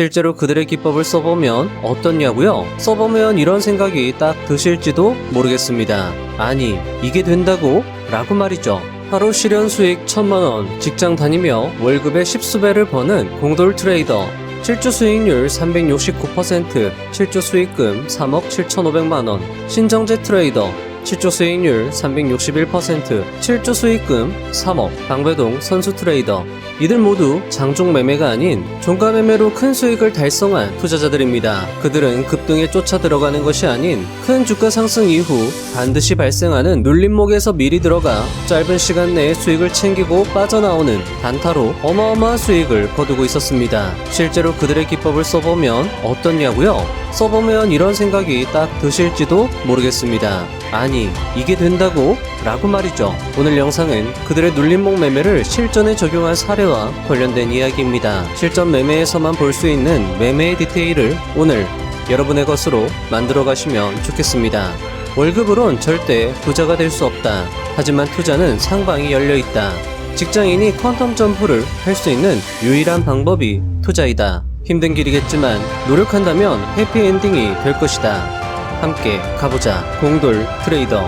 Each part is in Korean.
실제로 그들의 기법을 써보면 어떻냐고요? 써보면 이런 생각이 딱 드실지도 모르겠습니다. 아니, 이게 된다고? 라고 말이죠. 하루 실현 수익 1000만원, 직장 다니며 월급의 10수배를 버는 공돌 트레이더. 실주 수익률 369%, 실주 수익금 3억 7,500만원. 신정재 트레이더. 실주 수익률 361%, 실주 수익금 3억. 방배동 선수 트레이더. 이들 모두 장중 매매가 아닌 종가 매매로 큰 수익을 달성한 투자자들입니다. 그들은 급등에 쫓아 들어가는 것이 아닌 큰 주가 상승 이후 반드시 발생하는 눌림목에서 미리 들어가 짧은 시간 내에 수익을 챙기고 빠져나오는 단타로 어마어마한 수익을 거두고 있었습니다. 실제로 그들의 기법을 써보면 어떻냐고요? 써보면 이런 생각이 딱 드실지도 모르겠습니다. 아니, 이게 된다고? 라고 말이죠. 오늘 영상은 그들의 눌림목 매매를 실전에 적용한 사례와 관련된 이야기입니다. 실전 매매에서만 볼 수 있는 매매의 디테일을 오늘 여러분의 것으로 만들어 가시면 좋겠습니다. 월급으론 절대 부자가 될 수 없다. 하지만 투자는 상방이 열려 있다. 직장인이 퀀텀 점프를 할 수 있는 유일한 방법이 투자이다. 힘든 길이겠지만 노력한다면 해피엔딩이 될 것이다. 함께 가보자. 공돌 트레이더.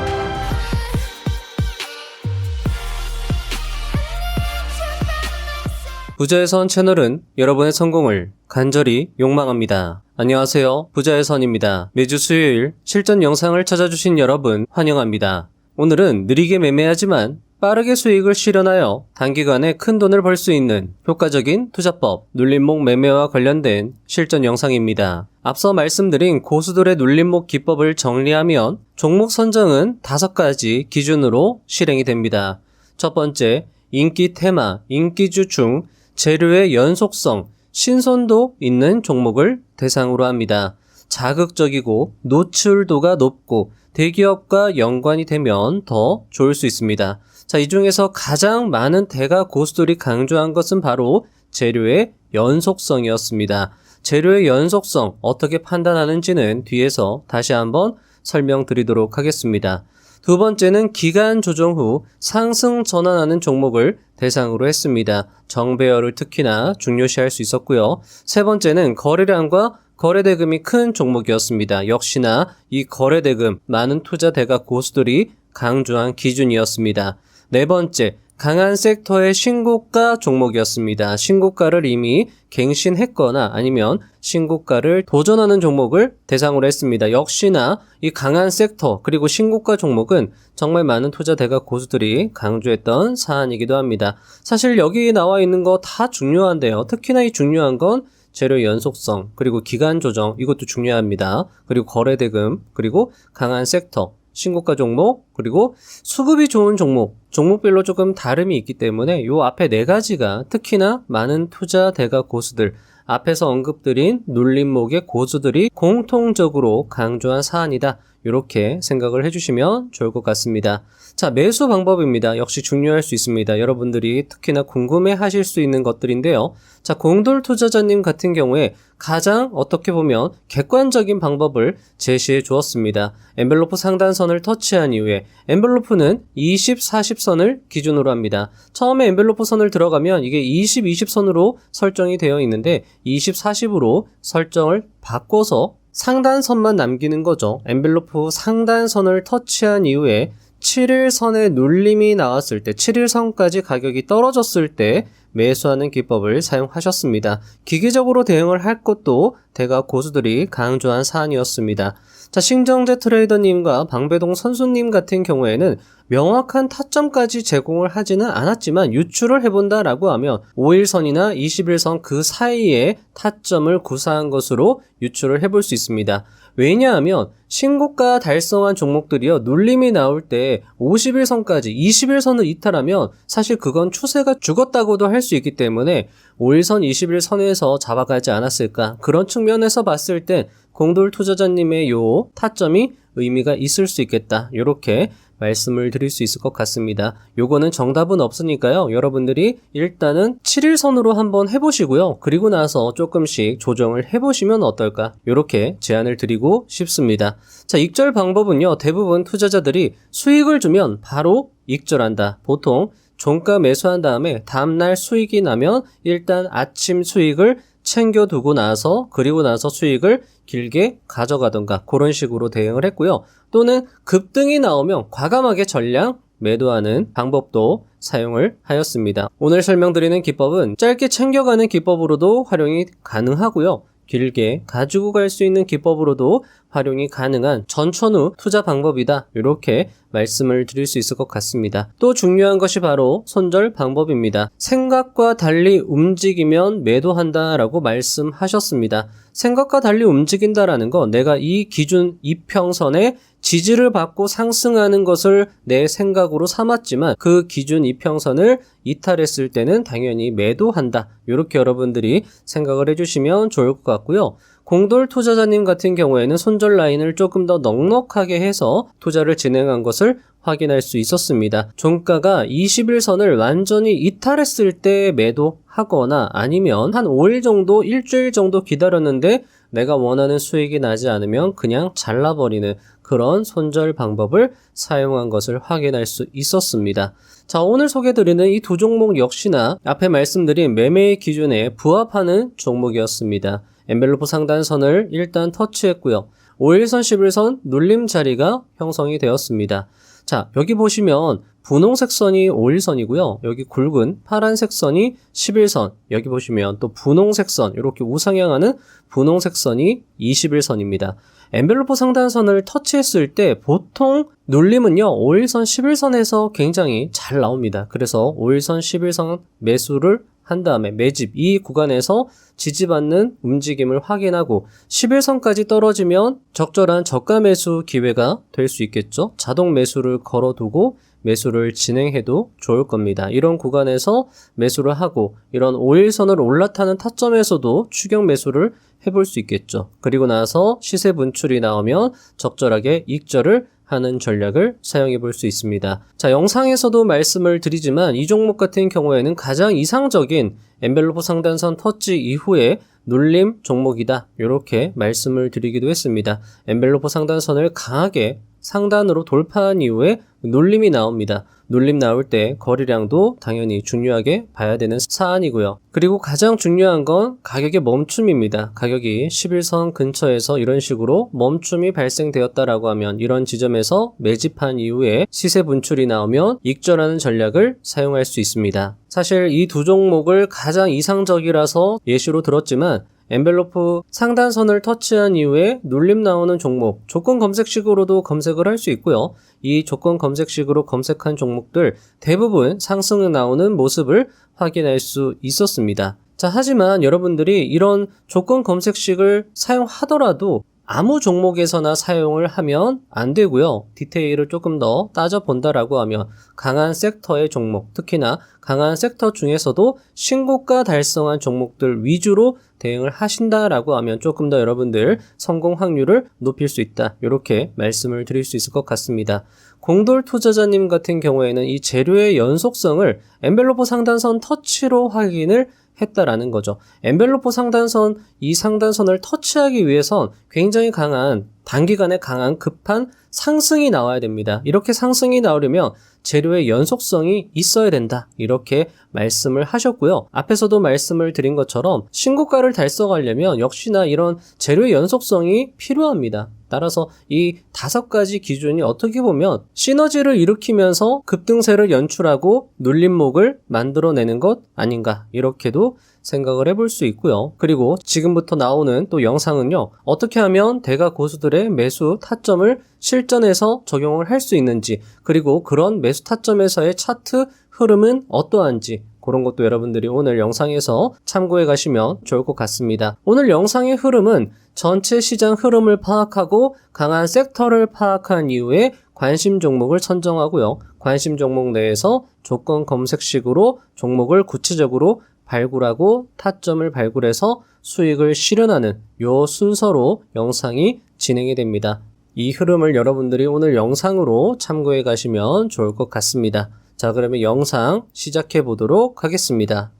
부자의 선 채널은 여러분의 성공을 간절히 욕망합니다. 안녕하세요. 부자의 선입니다. 매주 수요일 실전 영상을 찾아주신 여러분 환영합니다. 오늘은 느리게 매매하지만 빠르게 수익을 실현하여 단기간에 큰 돈을 벌 수 있는 효과적인 투자법, 눌림목 매매와 관련된 실전 영상입니다. 앞서 말씀드린 고수들의 눌림목 기법을 정리하면 종목 선정은 5가지 기준으로 실행이 됩니다. 첫 번째, 인기 테마, 인기주 중 재료의 연속성, 신선도 있는 종목을 대상으로 합니다. 자극적이고 노출도가 높고 대기업과 연관이 되면 더 좋을 수 있습니다. 자, 이 중에서 가장 많은 대가 고수들이 강조한 것은 바로 재료의 연속성이었습니다. 재료의 연속성 어떻게 판단하는지는 뒤에서 다시 한번 설명드리도록 하겠습니다. 두 번째는 기간 조정 후 상승 전환하는 종목을 대상으로 했습니다. 정배열을 특히나 중요시할 수 있었고요. 세 번째는 거래량과 거래대금이 큰 종목이었습니다. 역시나 이 거래대금, 많은 투자 대가 고수들이 강조한 기준이었습니다. 네 번째, 강한 섹터의 신고가 종목이었습니다. 신고가를 이미 갱신했거나 아니면 신고가를 도전하는 종목을 대상으로 했습니다. 역시나 이 강한 섹터 그리고 신고가 종목은 정말 많은 투자 대가 고수들이 강조했던 사안이기도 합니다. 사실 여기 나와 있는 거 다 중요한데요. 특히나 이 중요한 건 재료 연속성 그리고 기간 조정, 이것도 중요합니다. 그리고 거래대금 그리고 강한 섹터, 신고가 종목, 그리고 수급이 좋은 종목, 종목별로 조금 다름이 있기 때문에 요 앞에 4가지가 특히나 많은 투자 대가 고수들, 앞에서 언급드린 눌림목의 고수들이 공통적으로 강조한 사안이다. 이렇게 생각을 해주시면 좋을 것 같습니다. 자, 매수 방법입니다. 역시 중요할 수 있습니다. 여러분들이 특히나 궁금해 하실 수 있는 것들인데요. 자, 공돌 투자자님 같은 경우에 가장 어떻게 보면 객관적인 방법을 제시해 주었습니다. 엔벨로프 상단선을 터치한 이후에 엔벨로프는 20, 40선을 기준으로 합니다. 처음에 엔벨로프 선을 들어가면 이게 20, 20선으로 설정이 되어 있는데 20, 40으로 설정을 바꿔서 상단선만 남기는 거죠. 엔벨로프 상단선을 터치한 이후에 7일선의 눌림이 나왔을 때 7일선까지 가격이 떨어졌을 때 매수하는 기법을 사용하셨습니다. 기계적으로 대응을 할 것도 대가 고수들이 강조한 사안이었습니다. 자, 신정재 트레이더님과 방배동 선수님 같은 경우에는 명확한 타점까지 제공을 하지는 않았지만 유출을 해본다라고 하면 5일선이나 21선 그 사이에 타점을 구사한 것으로 유출을 해볼 수 있습니다. 왜냐하면 신고가 달성한 종목들이요, 눌림이 나올 때 51선까지 21선을 이탈하면 사실 그건 추세가 죽었다고도 할 수 있기 때문에 5일선, 21선에서 잡아가지 않았을까, 그런 측면에서 봤을 때 공돌 투자자님의 요 타점이 의미가 있을 수 있겠다, 이렇게 말씀을 드릴 수 있을 것 같습니다. 요거는 정답은 없으니까요, 여러분들이 일단은 7일선으로 한번 해보시고요, 그리고 나서 조금씩 조정을 해보시면 어떨까, 이렇게 제안을 드리고 싶습니다. 자, 익절 방법은요, 대부분 투자자들이 수익을 주면 바로 익절한다. 보통 종가 매수한 다음에 다음날 수익이 나면 일단 아침 수익을 챙겨두고 나서 그리고 나서 수익을 길게 가져가던가 그런 식으로 대응을 했고요. 또는 급등이 나오면 과감하게 전량 매도하는 방법도 사용을 하였습니다. 오늘 설명드리는 기법은 짧게 챙겨가는 기법으로도 활용이 가능하고요. 길게 가지고 갈 수 있는 기법으로도 활용이 가능한 전천후 투자 방법이다. 이렇게 말씀을 드릴 수 있을 것 같습니다. 또 중요한 것이 바로 손절 방법입니다. 생각과 달리 움직이면 매도한다 라고 말씀하셨습니다. 생각과 달리 움직인다라는 건 내가 이 기준 이평선에 지지를 받고 상승하는 것을 내 생각으로 삼았지만 그 기준 이평선을 이탈했을 때는 당연히 매도한다. 이렇게 여러분들이 생각을 해주시면 좋을 것 같고요. 공돌 투자자님 같은 경우에는 손절 라인을 조금 더 넉넉하게 해서 투자를 진행한 것을 확인할 수 있었습니다. 종가가 21선을 완전히 이탈했을 때 매도하거나 아니면 한 5일 정도, 일주일 정도 기다렸는데 내가 원하는 수익이 나지 않으면 그냥 잘라버리는 그런 손절 방법을 사용한 것을 확인할 수 있었습니다. 자, 오늘 소개드리는 이 두 종목 역시나 앞에 말씀드린 매매의 기준에 부합하는 종목이었습니다. 엔벨로프 상단선을 일단 터치했고요. 5일선, 11선 눌림 자리가 형성이 되었습니다. 자, 여기 보시면 분홍색 선이 5일선이고요. 여기 굵은 파란색 선이 11선, 여기 보시면 또 분홍색 선, 이렇게 우상향하는 분홍색 선이 21선입니다. 엔벨로프 상단선을 터치했을 때 보통 눌림은요 5일선 11선에서 굉장히 잘 나옵니다. 그래서 5일선 11선 매수를 한 다음에 매집 이 구간에서 지지받는 움직임을 확인하고 11선까지 떨어지면 적절한 저가 매수 기회가 될 수 있겠죠. 자동 매수를 걸어두고 매수를 진행해도 좋을 겁니다. 이런 구간에서 매수를 하고 이런 5일선을 올라타는 타점에서도 추격 매수를 해볼 수 있겠죠. 그리고 나서 시세 분출이 나오면 적절하게 익절을 하는 전략을 사용해 볼 수 있습니다. 자, 영상에서도 말씀을 드리지만 이 종목 같은 경우에는 가장 이상적인 엔벨로프 상단선 터치 이후에 눌림 종목이다. 이렇게 말씀을 드리기도 했습니다. 엔벨로프 상단선을 강하게 상단으로 돌파한 이후에 눌림이 나옵니다. 눌림 나올 때 거래량도 당연히 중요하게 봐야 되는 사안이고요. 그리고 가장 중요한 건 가격의 멈춤입니다. 가격이 11선 근처에서 이런 식으로 멈춤이 발생되었다라고 하면 이런 지점에서 매집한 이후에 시세 분출이 나오면 익절하는 전략을 사용할 수 있습니다. 사실 이 두 종목을 가장 이상적이라서 예시로 들었지만 엔벨로프 상단선을 터치한 이후에 눌림 나오는 종목 조건 검색식으로도 검색을 할 수 있고요. 이 조건 검색식으로 검색한 종목들 대부분 상승이 나오는 모습을 확인할 수 있었습니다. 자, 하지만 여러분들이 이런 조건 검색식을 사용하더라도 아무 종목에서나 사용을 하면 안 되고요. 디테일을 조금 더 따져본다라고 하면 강한 섹터의 종목, 특히나 강한 섹터 중에서도 신고가 달성한 종목들 위주로 대응을 하신다라고 하면 조금 더 여러분들 성공 확률을 높일 수 있다. 이렇게 말씀을 드릴 수 있을 것 같습니다. 공돌 투자자님 같은 경우에는 이 재료의 연속성을 엔벨로프 상단선 터치로 확인을 했다라는 거죠. 엔벨로프 상단선, 이 상단선을 터치하기 위해선 굉장히 강한, 단기간에 강한 급한 상승이 나와야 됩니다. 이렇게 상승이 나오려면 재료의 연속성이 있어야 된다. 이렇게 말씀을 하셨고요. 앞에서도 말씀을 드린 것처럼 신고가를 달성하려면 역시나 이런 재료의 연속성이 필요합니다. 따라서 이 5가지 기준이 어떻게 보면 시너지를 일으키면서 급등세를 연출하고 눌림목을 만들어내는 것 아닌가 이렇게도 생각을 해볼 수 있고요. 그리고 지금부터 나오는 또 영상은요. 어떻게 하면 대가 고수들의 매수 타점을 실전에서 적용을 할 수 있는지 그리고 그런 매수 타점에서의 차트 흐름은 어떠한지 그런 것도 여러분들이 오늘 영상에서 참고해 가시면 좋을 것 같습니다. 오늘 영상의 흐름은 전체 시장 흐름을 파악하고 강한 섹터를 파악한 이후에 관심 종목을 선정하고요. 관심 종목 내에서 조건 검색식으로 종목을 구체적으로 발굴하고 타점을 발굴해서 수익을 실현하는 요 순서로 영상이 진행이 됩니다. 이 흐름을 여러분들이 오늘 영상으로 참고해 가시면 좋을 것 같습니다. 자, 그러면 영상 시작해 보도록 하겠습니다.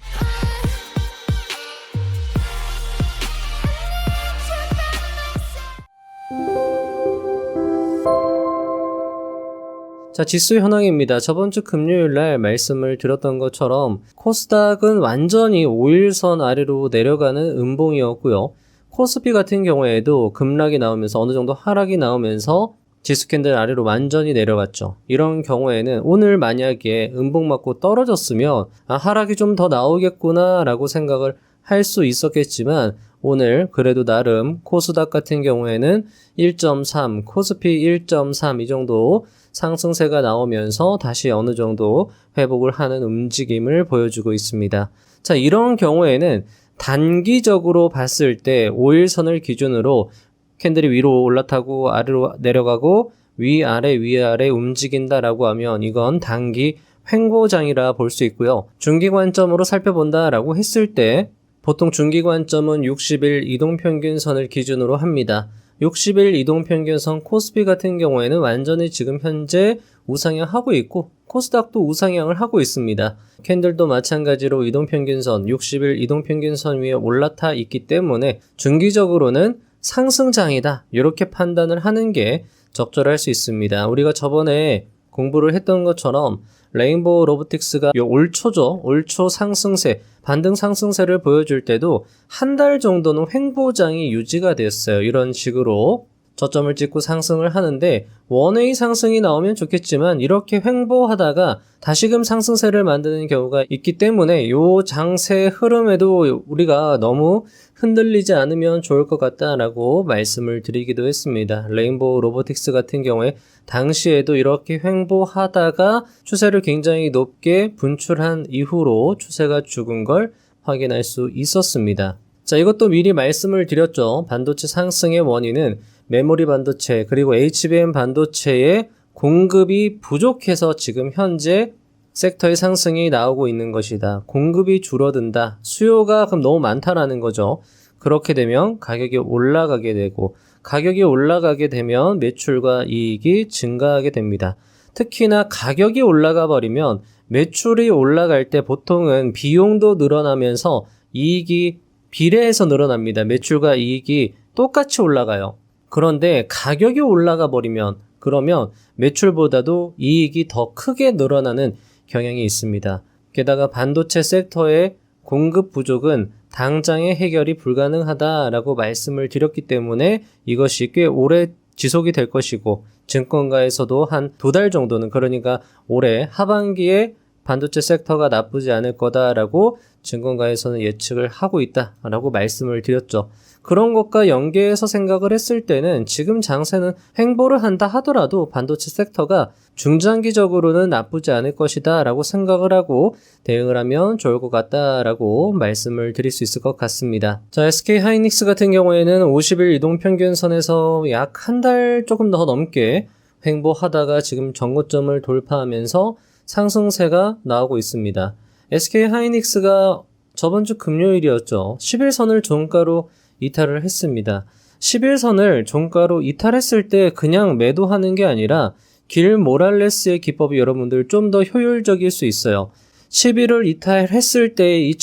자, 지수 현황입니다. 저번 주 금요일 날 말씀을 드렸던 것처럼 코스닥은 완전히 5일선 아래로 내려가는 음봉이었고요. 코스피 같은 경우에도 급락이 나오면서 어느 정도 하락이 나오면서 지수 캔들 아래로 완전히 내려갔죠. 이런 경우에는 오늘 만약에 음봉 맞고 떨어졌으면 하락이 좀 더 나오겠구나 라고 생각을 할 수 있었겠지만 오늘 그래도 나름 코스닥 같은 경우에는 1.3, 코스피 1.3 이 정도 상승세가 나오면서 다시 어느 정도 회복을 하는 움직임을 보여주고 있습니다. 자, 이런 경우에는 단기적으로 봤을 때 5일선을 기준으로 캔들이 위로 올라타고 아래로 내려가고 위아래 움직인다라고 하면 이건 단기 횡보장이라 볼 수 있고요. 중기 관점으로 살펴본다라고 했을 때 보통 중기 관점은 60일 이동평균선을 기준으로 합니다. 60일 이동평균선 코스피 같은 경우에는 완전히 지금 현재 우상향 하고 있고 코스닥도 우상향을 하고 있습니다. 캔들도 마찬가지로 이동평균선 60일 이동평균선 위에 올라타 있기 때문에 중기적으로는 상승장이다 이렇게 판단을 하는 게 적절할 수 있습니다. 우리가 저번에 공부를 했던 것처럼 레인보우 로보틱스가 올 초죠. 올 초 상승세, 반등 상승세를 보여줄 때도 한 달 정도는 횡보장이 유지가 됐어요. 이런 식으로 저점을 찍고 상승을 하는데 원웨이 상승이 나오면 좋겠지만 이렇게 횡보하다가 다시금 상승세를 만드는 경우가 있기 때문에 이 장세 흐름에도 우리가 너무 흔들리지 않으면 좋을 것 같다라고 말씀을 드리기도 했습니다. 레인보우 로보틱스 같은 경우에 당시에도 이렇게 횡보하다가 추세를 굉장히 높게 분출한 이후로 추세가 죽은 걸 확인할 수 있었습니다. 자, 이것도 미리 말씀을 드렸죠. 반도체 상승의 원인은 메모리 반도체 그리고 HBM 반도체의 공급이 부족해서 지금 현재 섹터의 상승이 나오고 있는 것이다. 공급이 줄어든다. 수요가 그럼 너무 많다라는 거죠. 그렇게 되면 가격이 올라가게 되고 가격이 올라가게 되면 매출과 이익이 증가하게 됩니다. 특히나 가격이 올라가 버리면 매출이 올라갈 때 보통은 비용도 늘어나면서 이익이 비례해서 늘어납니다. 매출과 이익이 똑같이 올라가요. 그런데 가격이 올라가 버리면 그러면 매출보다도 이익이 더 크게 늘어나는 경향이 있습니다. 게다가 반도체 섹터의 공급 부족은 당장의 해결이 불가능하다라고 말씀을 드렸기 때문에 이것이 꽤 오래 지속이 될 것이고 증권가에서도 한 2달 정도는 그러니까 올해 하반기에 반도체 섹터가 나쁘지 않을 거다라고 증권가에서는 예측을 하고 있다라고 말씀을 드렸죠. 그런 것과 연계해서 생각을 했을 때는 지금 장세는 횡보를 한다 하더라도 반도체 섹터가 중장기적으로는 나쁘지 않을 것이다 라고 생각을 하고 대응을 하면 좋을 것 같다라고 말씀을 드릴 수 있을 것 같습니다. 자, SK 하이닉스 같은 경우에는 50일 이동평균선에서 약 한 달 조금 더 넘게 횡보하다가 지금 전고점을 돌파하면서 상승세가 나오고 있습니다. SK 하이닉스가 저번 주 금요일이었죠. 10일선을 종가로 이탈을 했습니다. 10일선을 종가로 이탈했을 때 그냥 매도하는 게 아니라 길 모랄레스의 기법이 여러분들 좀 더 효율적일 수 있어요. 10일을 이탈했을 때 이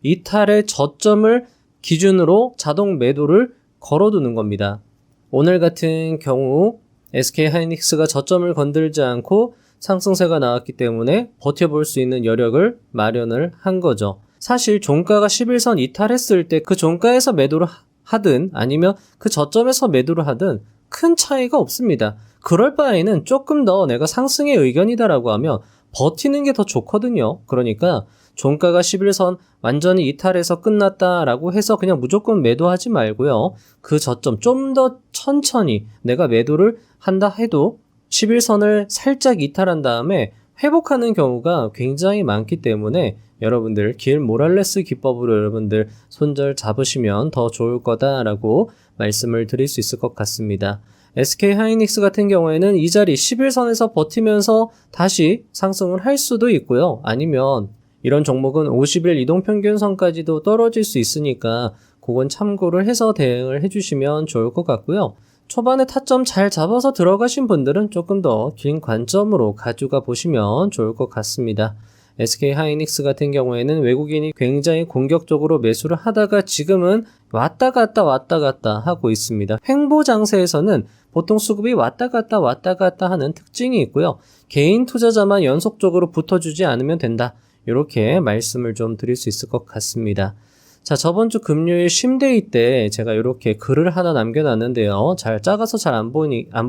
이탈의 저점을 기준으로 자동 매도를 걸어두는 겁니다. 오늘 같은 경우 SK 하이닉스가 저점을 건들지 않고 상승세가 나왔기 때문에 버텨볼 수 있는 여력을 마련을 한 거죠. 사실 종가가 11선 이탈했을 때 그 종가에서 매도를 하든 아니면 그 저점에서 매도를 하든 큰 차이가 없습니다. 그럴 바에는 조금 더 내가 상승의 의견이다라고 하면 버티는 게 더 좋거든요. 그러니까 종가가 11선 완전히 이탈해서 끝났다라고 해서 그냥 무조건 매도하지 말고요. 그 저점 좀 더 천천히 내가 매도를 한다 해도 11선을 살짝 이탈한 다음에 회복하는 경우가 굉장히 많기 때문에 여러분들 길 모랄레스 기법으로 여러분들 손절 잡으시면 더 좋을 거다라고 말씀을 드릴 수 있을 것 같습니다. SK 하이닉스 같은 경우에는 이 자리 11선에서 버티면서 다시 상승을 할 수도 있고요. 아니면 이런 종목은 50일 이동평균선까지도 떨어질 수 있으니까 그건 참고를 해서 대응을 해주시면 좋을 것 같고요. 초반에 타점 잘 잡아서 들어가신 분들은 조금 더 긴 관점으로 가져가 보시면 좋을 것 같습니다. SK 하이닉스 같은 경우에는 외국인이 굉장히 공격적으로 매수를 하다가 지금은 왔다 갔다 하고 있습니다. 횡보 장세에서는 보통 수급이 왔다 갔다 하는 특징이 있고요. 개인 투자자만 연속적으로 붙어주지 않으면 된다. 이렇게 말씀을 좀 드릴 수 있을 것 같습니다. 자, 저번 주 금요일 쉼데이 때 제가 이렇게 글을 하나 남겨놨는데요. 잘 작아서 잘 안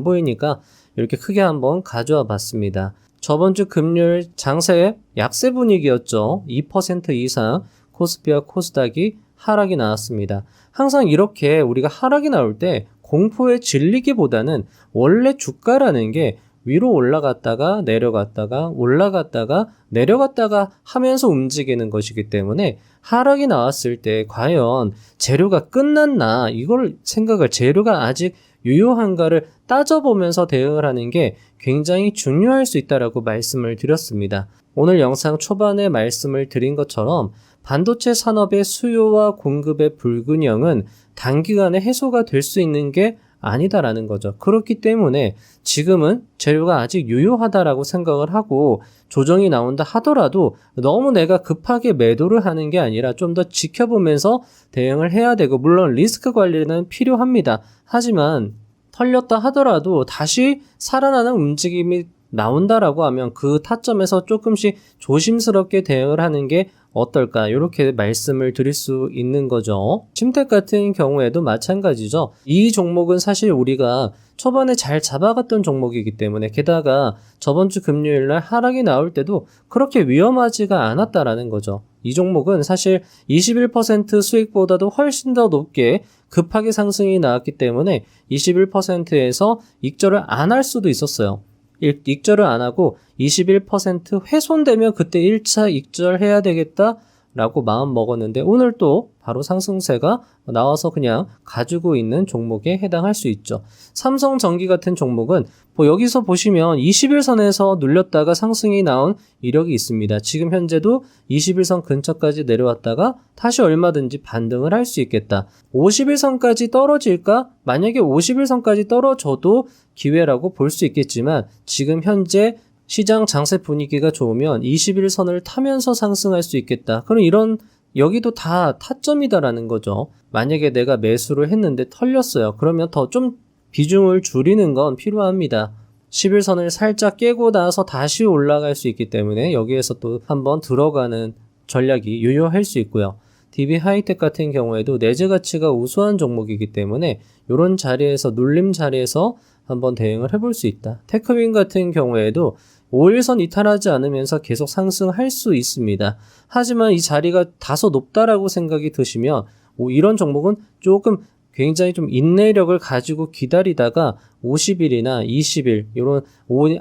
보이니까 이렇게 크게 한번 가져와 봤습니다. 저번 주 금요일 장세 약세 분위기였죠. 2% 이상 코스피와 코스닥이 하락이 나왔습니다. 항상 이렇게 우리가 하락이 나올 때 공포에 질리기보다는 원래 주가라는 게 위로 올라갔다가 내려갔다가 올라갔다가 내려갔다가 하면서 움직이는 것이기 때문에 하락이 나왔을 때 과연 재료가 끝났나 이걸 생각을 재료가 아직 유효한가를 따져보면서 대응을 하는 게 굉장히 중요할 수 있다라고 말씀을 드렸습니다. 오늘 영상 초반에 말씀을 드린 것처럼 반도체 산업의 수요와 공급의 불균형은 단기간에 해소가 될 수 있는 게 아니다라는 거죠. 그렇기 때문에 지금은 재료가 아직 유효하다라고 생각을 하고 조정이 나온다 하더라도 너무 내가 급하게 매도를 하는 게 아니라 좀 더 지켜보면서 대응을 해야 되고 물론 리스크 관리는 필요합니다. 하지만 털렸다 하더라도 다시 살아나는 움직임이 나온다라고 하면 그 타점에서 조금씩 조심스럽게 대응을 하는 게 어떨까 이렇게 말씀을 드릴 수 있는 거죠. 심텍 같은 경우에도 마찬가지죠. 이 종목은 사실 우리가 초반에 잘 잡아갔던 종목이기 때문에 게다가 저번 주 금요일날 하락이 나올 때도 그렇게 위험하지가 않았다라는 거죠. 이 종목은 사실 21% 수익보다도 훨씬 더 높게 급하게 상승이 나왔기 때문에 21%에서 익절을 안 할 수도 있었어요. 익절을 안 하고 21% 훼손되면 그때 1차 익절해야 되겠다라고 마음 먹었는데 오늘 또 바로 상승세가 나와서 그냥 가지고 있는 종목에 해당할 수 있죠. 삼성전기 같은 종목은 여기서 보시면 21선에서 눌렸다가 상승이 나온 이력이 있습니다. 지금 현재도 21선 근처까지 내려왔다가 다시 얼마든지 반등을 할 수 있겠다. 51선까지 떨어질까? 만약에 51선까지 떨어져도 기회라고 볼 수 있겠지만 지금 현재 시장 장세 분위기가 좋으면 21선을 타면서 상승할 수 있겠다. 그럼 이런 여기도 다 타점이다라는 거죠. 만약에 내가 매수를 했는데 털렸어요. 그러면 더 좀 비중을 줄이는 건 필요합니다. 11선을 살짝 깨고 나서 다시 올라갈 수 있기 때문에 여기에서 또 한번 들어가는 전략이 유효할 수 있고요. DB 하이텍 같은 경우에도 내재 가치가 우수한 종목이기 때문에 이런 자리에서 눌림 자리에서 한번 대응을 해볼 수 있다. 테크윈 같은 경우에도 5일선 이탈하지 않으면서 계속 상승할 수 있습니다. 하지만 이 자리가 다소 높다라고 생각이 드시면 이런 종목은 조금 굉장히 좀 인내력을 가지고 기다리다가 50일이나 20일 이런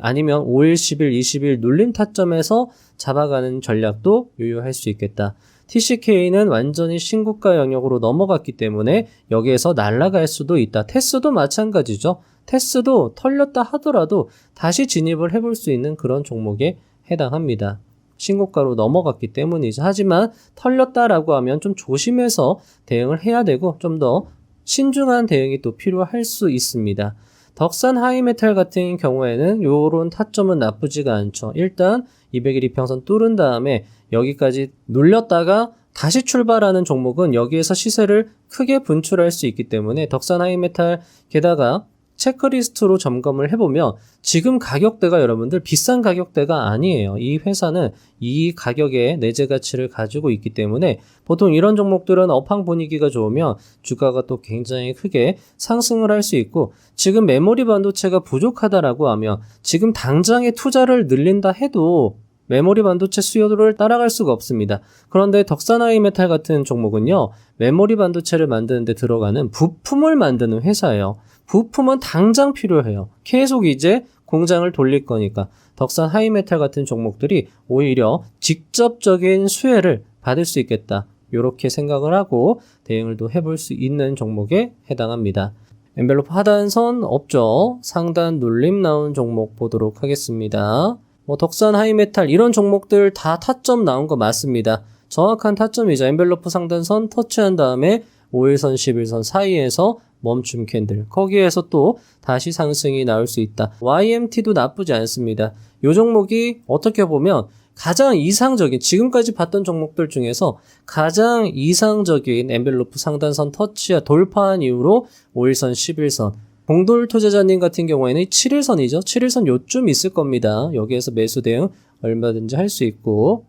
아니면 5일, 10일, 20일 눌림 타점에서 잡아가는 전략도 유효할 수 있겠다. TCK는 완전히 신고가 영역으로 넘어갔기 때문에 여기에서 날아갈 수도 있다. 테스도 마찬가지죠. 테스도 털렸다 하더라도 다시 진입을 해볼 수 있는 그런 종목에 해당합니다. 신고가로 넘어갔기 때문이죠. 하지만 털렸다라고 하면 좀 조심해서 대응을 해야 되고 좀 더 신중한 대응이 또 필요할 수 있습니다. 덕산 하이메탈 같은 경우에는 요런 타점은 나쁘지가 않죠. 일단 200일 이평선 뚫은 다음에 여기까지 눌렸다가 다시 출발하는 종목은 여기에서 시세를 크게 분출할 수 있기 때문에 덕산 하이메탈 게다가 체크리스트로 점검을 해보면 지금 가격대가 여러분들 비싼 가격대가 아니에요. 이 회사는 이 가격의 내재 가치를 가지고 있기 때문에 보통 이런 종목들은 업황 분위기가 좋으면 주가가 또 굉장히 크게 상승을 할 수 있고 지금 메모리 반도체가 부족하다라고 하면 지금 당장에 투자를 늘린다 해도 메모리 반도체 수요를 따라갈 수가 없습니다. 그런데 덕산하이메탈 같은 종목은요. 메모리 반도체를 만드는 데 들어가는 부품을 만드는 회사예요. 부품은 당장 필요해요. 계속 이제 공장을 돌릴 거니까 덕산 하이메탈 같은 종목들이 오히려 직접적인 수혜를 받을 수 있겠다. 이렇게 생각을 하고 대응을 또 해볼 수 있는 종목에 해당합니다. 엔벨로프 하단선 없죠. 상단 눌림 나온 종목 보도록 하겠습니다. 덕산 하이메탈 이런 종목들 다 타점 나온 거 맞습니다. 정확한 타점이죠. 엔벨로프 상단선 터치한 다음에 5일선, 11선 사이에서 멈춤 캔들 거기에서 또 다시 상승이 나올 수 있다. YMT도 나쁘지 않습니다. 이 종목이 어떻게 보면 가장 이상적인, 지금까지 봤던 종목들 중에서 가장 이상적인 엔벨로프 상단선 터치와 돌파한 이후로 5일선, 11선, 공돌 투자자님 같은 경우에는 7일선이죠. 7일선 요쯤 있을 겁니다. 여기에서 매수 대응 얼마든지 할 수 있고.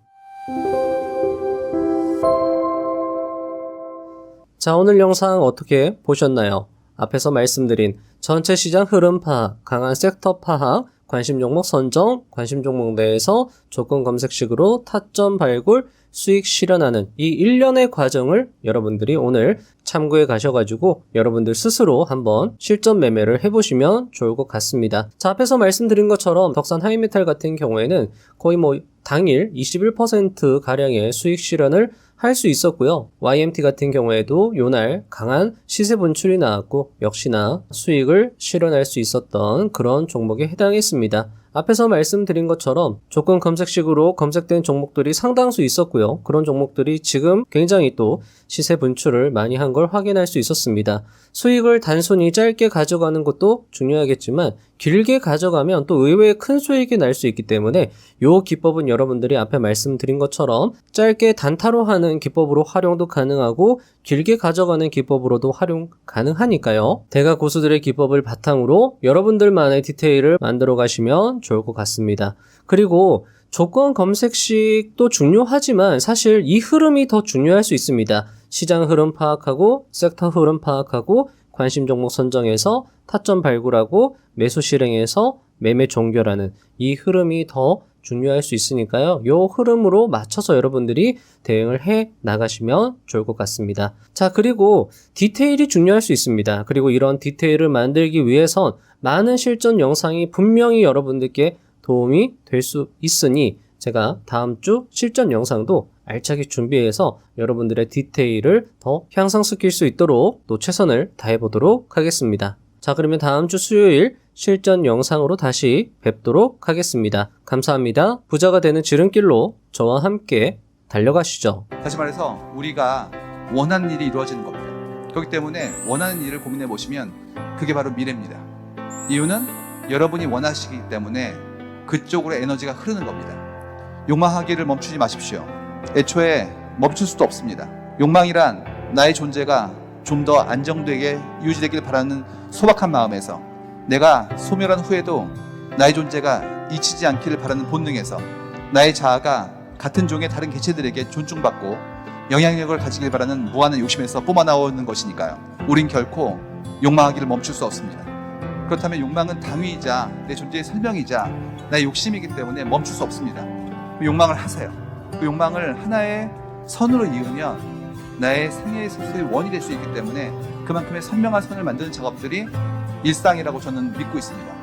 자, 오늘 영상 어떻게 보셨나요? 앞에서 말씀드린 전체 시장 흐름 파악, 강한 섹터 파악, 관심 종목 선정, 관심 종목 내에서 조건 검색식으로 타점 발굴, 수익 실현하는 이 일련의 과정을 여러분들이 오늘 참고해 가셔가지고 여러분들 스스로 한번 실전 매매를 해보시면 좋을 것 같습니다. 자, 앞에서 말씀드린 것처럼 덕산 하이메탈 같은 경우에는 거의 당일 21% 가량의 수익 실현을 할 수 있었고요. YMT 같은 경우에도 요날 강한 시세 분출이 나왔고 역시나 수익을 실현할 수 있었던 그런 종목에 해당했습니다. 앞에서 말씀드린 것처럼 조건 검색식으로 검색된 종목들이 상당수 있었고요. 그런 종목들이 지금 굉장히 또 시세 분출을 많이 한 걸 확인할 수 있었습니다. 수익을 단순히 짧게 가져가는 것도 중요하겠지만 길게 가져가면 또 의외의 큰 수익이 날 수 있기 때문에 이 기법은 여러분들이 앞에 말씀드린 것처럼 짧게 단타로 하는 기법으로 활용도 가능하고 길게 가져가는 기법으로도 활용 가능하니까요. 대가 고수들의 기법을 바탕으로 여러분들만의 디테일을 만들어 가시면 좋을 것 같습니다. 그리고 조건 검색식도 중요하지만 사실 이 흐름이 더 중요할 수 있습니다. 시장 흐름 파악하고 섹터 흐름 파악하고 관심 종목 선정해서 타점 발굴하고 매수 실행해서 매매 종결하는 이 흐름이 더 중요할 수 있으니까요. 이 흐름으로 맞춰서 여러분들이 대응을 해 나가시면 좋을 것 같습니다. 자, 그리고 디테일이 중요할 수 있습니다. 그리고 이런 디테일을 만들기 위해선 많은 실전 영상이 분명히 여러분들께 도움이 될 수 있으니 제가 다음 주 실전 영상도 알차게 준비해서 여러분들의 디테일을 더 향상시킬 수 있도록 또 최선을 다해보도록 하겠습니다. 자, 그러면 다음 주 수요일 실전 영상으로 다시 뵙도록 하겠습니다. 감사합니다. 부자가 되는 지름길로 저와 함께 달려가시죠. 다시 말해서 우리가 원하는 일이 이루어지는 겁니다. 그렇기 때문에 원하는 일을 고민해 보시면 그게 바로 미래입니다. 이유는 여러분이 원하시기 때문에 그쪽으로 에너지가 흐르는 겁니다. 욕망하기를 멈추지 마십시오. 애초에 멈출 수도 없습니다. 욕망이란 나의 존재가 좀 더 안정되게 유지되길 바라는 소박한 마음에서, 내가 소멸한 후에도 나의 존재가 잊히지 않기를 바라는 본능에서, 나의 자아가 같은 종의 다른 개체들에게 존중받고 영향력을 가지길 바라는 무한한 욕심에서 뿜어나오는 것이니까요. 우린 결코 욕망하기를 멈출 수 없습니다. 그렇다면 욕망은 당위이자 내 존재의 설명이자 나의 욕심이기 때문에 멈출 수 없습니다. 그 욕망을 하세요. 그 욕망을 하나의 선으로 이으면 나의 생애의 소수의 원이 될 수 있기 때문에 그만큼의 선명한 선을 만드는 작업들이 일상이라고 저는 믿고 있습니다.